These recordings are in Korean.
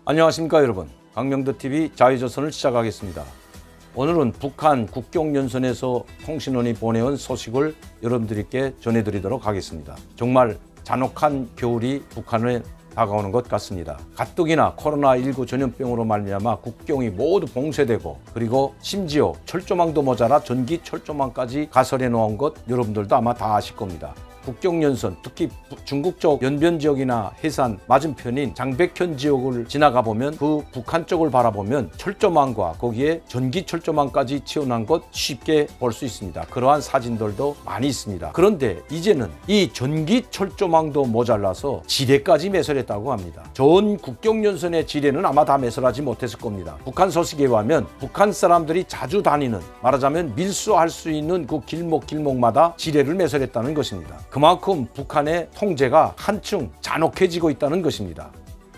안녕하십니까 여러분, 강명도TV 자유조선을 시작하겠습니다. 오늘은 북한 국경연선에서 통신원이 보내온 소식을 여러분들께 전해드리도록 하겠습니다. 정말 잔혹한 겨울이 북한에 다가오는 것 같습니다. 가뜩이나 코로나19 전염병으로 말미암아 국경이 모두 봉쇄되고, 그리고 심지어 철조망도 모자라 전기 철조망까지 가설해 놓은 것 여러분들도 아마 다 아실 겁니다. 국경연선, 특히 중국 쪽 연변 지역이나 해산 맞은편인 장백현 지역을 지나가 보면 그 북한 쪽을 바라보면 철조망과 거기에 전기 철조망까지 채워난 것 쉽게 볼 수 있습니다. 그러한 사진들도 많이 있습니다. 그런데 이제는 이 전기 철조망도 모자라서 지뢰까지 매설했다고 합니다. 전 국경연선의 지뢰는 아마 다 매설하지 못했을 겁니다. 북한 소식에 의하면 북한 사람들이 자주 다니는, 말하자면 밀수할 수 있는 그 길목마다 지뢰를 매설했다는 것입니다. 그만큼 북한의 통제가 한층 잔혹해지고 있다는 것입니다.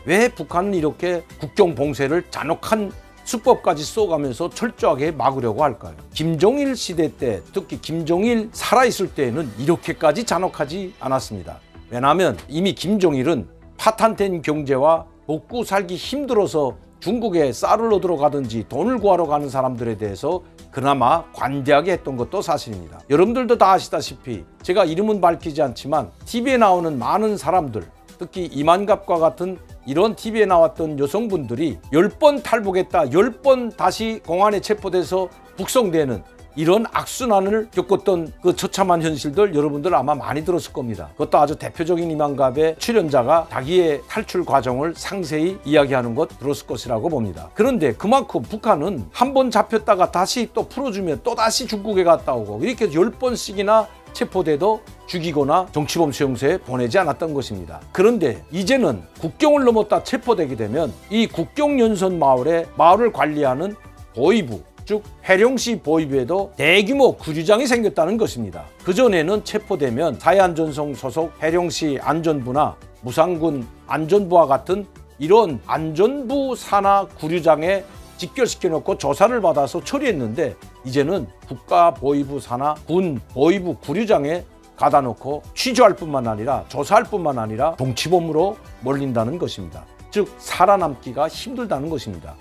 왜 북한은 이렇게 국경 봉쇄를 잔혹한 수법까지 써가면서 철저하게 막으려고 할까요? 김정일 시대 때, 특히 김정일 살아있을 때에는 이렇게까지 잔혹하지 않았습니다. 왜냐하면 이미 김정일은 파탄된 경제와 먹고 살기 힘들어서 중국에 쌀을 얻으러 가든지 돈을 구하러 가는 사람들에 대해서 그나마 관대하게 했던 것도 사실입니다. 여러분들도 다 아시다시피 제가 이름은 밝히지 않지만 TV에 나오는 많은 사람들, 특히 이만갑과 같은 이런 TV에 나왔던 여성분들이 10번 탈북했다, 10번 다시 공안에 체포돼서 북송되는 이런 악순환을 겪었던 그 처참한 현실들 여러분들 아마 많이 들었을 겁니다. 그것도 아주 대표적인 이만갑의 출연자가 자기의 탈출 과정을 상세히 이야기하는 것 들었을 것이라고 봅니다. 그런데 그만큼 북한은 한 번 잡혔다가 다시 또 풀어주면 또 다시 중국에 갔다 오고, 이렇게 10번씩이나 체포돼도 죽이거나 정치범 수용소에 보내지 않았던 것입니다. 그런데 이제는 국경을 넘었다 체포되게 되면 이 국경연선 마을을 관리하는 보위부, 즉 해령시 보위부에도 대규모 구류장이 생겼다는 것입니다. 그전에는 체포되면 사해안전성 소속 해령시 안전부나 무상군 안전부와 같은 이런 안전부 산하 구류장에 직결시켜 놓고 조사를 받아서 처리했는데, 이제는 국가보위부 산하 군 보위부 구류장에 가다 놓고 취조할 뿐만 아니라 조사할 뿐만 아니라 정치범으로 몰린다는 것입니다. 즉 살아남기가 힘들다는 것입니다.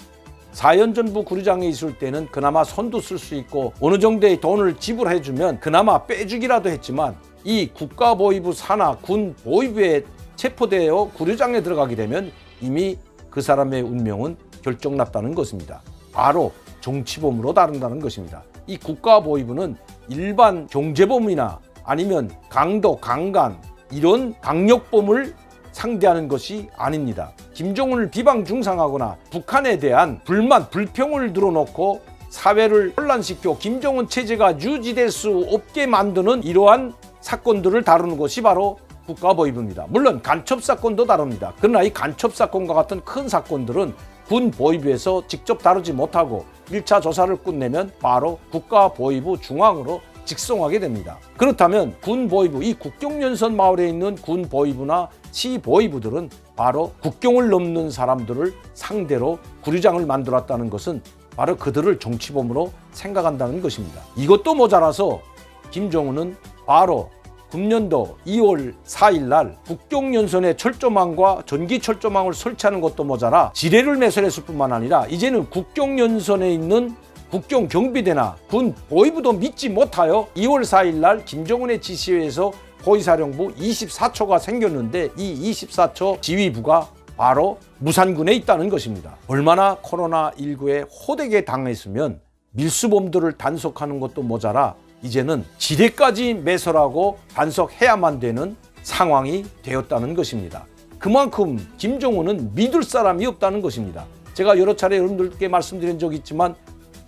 사해안전부 구류장에 있을 때는 그나마 손도 쓸 수 있고 어느 정도의 돈을 지불해주면 그나마 빼주기라도 했지만, 이 국가보위부 산하 군 보위부에 체포되어 구류장에 들어가게 되면 이미 그 사람의 운명은 결정났다는 것입니다. 바로 정치범으로 다룬다는 것입니다. 이 국가보위부는 일반 경제범이나 아니면 강도, 강간 이런 강력범을 상대하는 것이 아닙니다. 김정은을 비방중상하거나 북한에 대한 불만, 불평을 들어놓고 사회를 혼란시켜 김정은 체제가 유지될 수 없게 만드는 이러한 사건들을 다루는 것이 바로 국가보위부입니다. 물론 간첩사건도 다룹니다. 그러나 이 간첩사건과 같은 큰 사건들은 군 보위부에서 직접 다루지 못하고 1차 조사를 끝내면 바로 국가보위부 중앙으로 직송하게 됩니다. 그렇다면 군 보위부, 이 국경연선 마을에 있는 군 보위부나 시 보위부들은 바로 국경을 넘는 사람들을 상대로 구류장을 만들었다는 것은 바로 그들을 정치범으로 생각한다는 것입니다. 이것도 모자라서 김정은은 바로 금년도 2월 4일 날 국경연선에 철조망과 전기 철조망을 설치하는 것도 모자라 지뢰를 매설했을 뿐만 아니라 이제는 국경연선에 있는 국경 경비대나 군 보위부도 믿지 못하여 2월 4일 날 김정은의 지시에 의해서 호위사령부 24초가 생겼는데, 이 24초 지휘부가 바로 무산군에 있다는 것입니다. 얼마나 코로나19에 호되게 당했으면 밀수범들을 단속하는 것도 모자라 이제는 지뢰까지 매설하고 단속해야만 되는 상황이 되었다는 것입니다. 그만큼 김정은은 믿을 사람이 없다는 것입니다. 제가 여러 차례 여러분들께 말씀드린 적이 있지만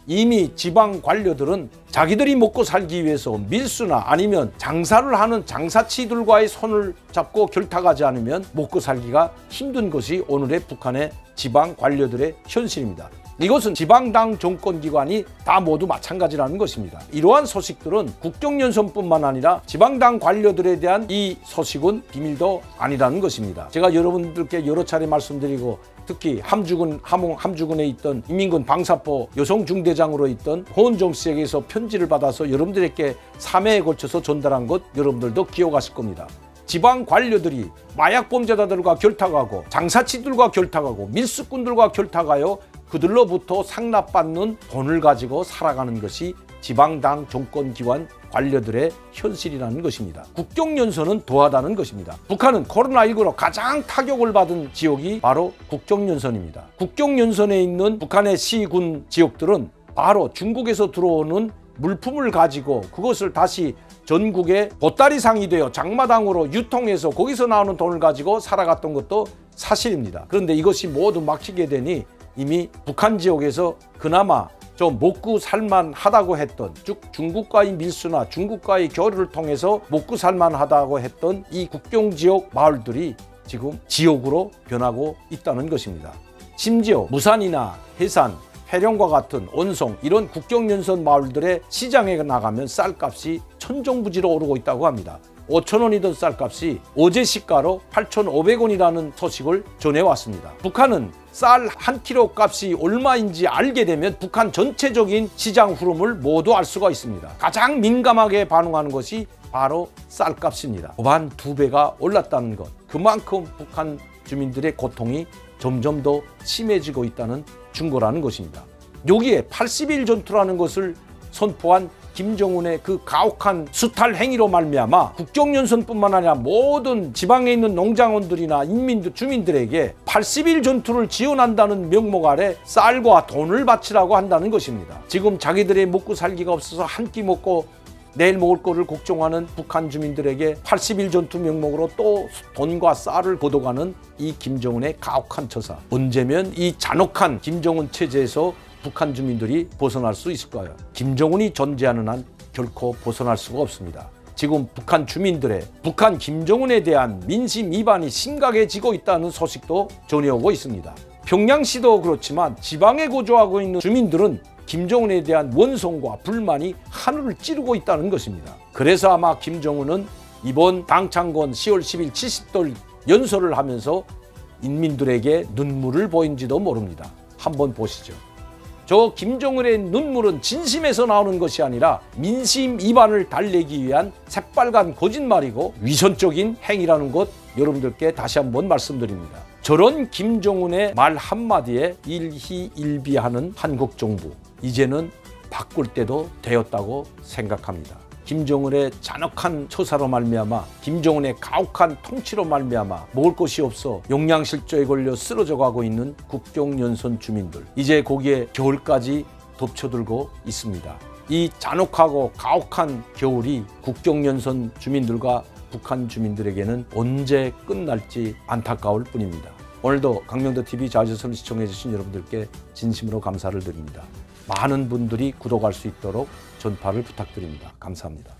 이미 지방 관료들은 자기들이 먹고 살기 위해서 밀수나 아니면 장사를 하는 장사치들과의 손을 잡고 결탁하지 않으면 먹고 살기가 힘든 것이 오늘의 북한의 지방 관료들의 현실입니다. 이것은 지방당 정권기관이 다 모두 마찬가지라는 것입니다. 이러한 소식들은 국경연선뿐만 아니라 지방당 관료들에 대한 이 소식은 비밀도 아니라는 것입니다. 제가 여러분들께 여러 차례 말씀드리고, 특히 함주군에 있던 인민군 방사포 여성중대장으로 있던 호은정 씨에게서 편지를 받아서 여러분들에게 3회에 걸쳐서 전달한 것 여러분들도 기억하실 겁니다. 지방 관료들이 마약 범죄자들과 결탁하고 장사치들과 결탁하고 밀수꾼들과 결탁하여 그들로부터 상납받는 돈을 가지고 살아가는 것이 지방당 정권기관 관료들의 현실이라는 것입니다. 국경연선은 더하다는 것입니다. 북한은 코로나19로 가장 타격을 받은 지역이 바로 국경연선입니다. 국경연선에 있는 북한의 시군 지역들은 바로 중국에서 들어오는 물품을 가지고 그것을 다시 전국에 보따리상이 되어 장마당으로 유통해서 거기서 나오는 돈을 가지고 살아갔던 것도 사실입니다. 그런데 이것이 모두 막히게 되니 이미 북한 지역에서 그나마 좀 먹고 살만하다고 했던, 즉 중국과의 밀수나 중국과의 교류를 통해서 먹고 살만하다고 했던 이 국경지역 마을들이 지금 지역으로 변하고 있다는 것입니다. 심지어 무산이나 해산, 해령과 같은 온송 이런 국경연선 마을들의 시장에 나가면 쌀값이 천정부지로 오르고 있다고 합니다. 5,000원이던 쌀값이 어제 시가로 8,500원이라는 소식을 전해왔습니다. 북한은 쌀 한 킬로 값이 얼마인지 알게 되면 북한 전체적인 시장 흐름을 모두 알 수가 있습니다. 가장 민감하게 반응하는 것이 바로 쌀값입니다. 고반 2배가 올랐다는 것, 그만큼 북한 주민들의 고통이 점점 더 심해지고 있다는 증거라는 것입니다. 여기에 80일 전투라는 것을 선포한 김정은의 그 가혹한 수탈 행위로 말미암아 국경연선뿐만 아니라 모든 지방에 있는 농장원들이나 인민들, 주민들에게 80일 전투를 지원한다는 명목 아래 쌀과 돈을 바치라고 한다는 것입니다. 지금 자기들의 먹고 살기가 없어서 한 끼 먹고 내일 먹을 거를 걱정하는 북한 주민들에게 80일 전투 명목으로 또 돈과 쌀을 걷어가는 이 김정은의 가혹한 처사. 언제면 이 잔혹한 김정은 체제에서 북한 주민들이 벗어날 수 있을까요? 김정은이 존재하는 한 결코 벗어날 수가 없습니다. 지금 북한 주민들의 북한 김정은에 대한 민심 위반이 심각해지고 있다는 소식도 전해오고 있습니다. 평양시도 그렇지만 지방에 거주하고 있는 주민들은 김정은에 대한 원성과 불만이 하늘을 찌르고 있다는 것입니다. 그래서 아마 김정은은 이번 당창건 10월 10일 70돌 연설을 하면서 인민들에게 눈물을 보인지도 모릅니다. 한번 보시죠. 저 김정은의 눈물은 진심에서 나오는 것이 아니라 민심 위반을 달래기 위한 새빨간 거짓말이고 위선적인 행위라는 것 여러분들께 다시 한번 말씀드립니다. 저런 김정은의 말 한마디에 일희일비하는 한국 정부, 이제는 바꿀 때도 되었다고 생각합니다. 김정은의 잔혹한 처사로 말미암아 김정은의 가혹한 통치로 말미암아 먹을 것이 없어 영양실조에 걸려 쓰러져 가고 있는 국경연선 주민들, 이제 거기에 겨울까지 덮쳐들고 있습니다. 이 잔혹하고 가혹한 겨울이 국경연선 주민들과 북한 주민들에게는 언제 끝날지 안타까울 뿐입니다. 오늘도 강명도TV 자유조선을 시청해 주신 여러분들께 진심으로 감사를 드립니다. 많은 분들이 구독할 수 있도록 전파를 부탁드립니다. 감사합니다.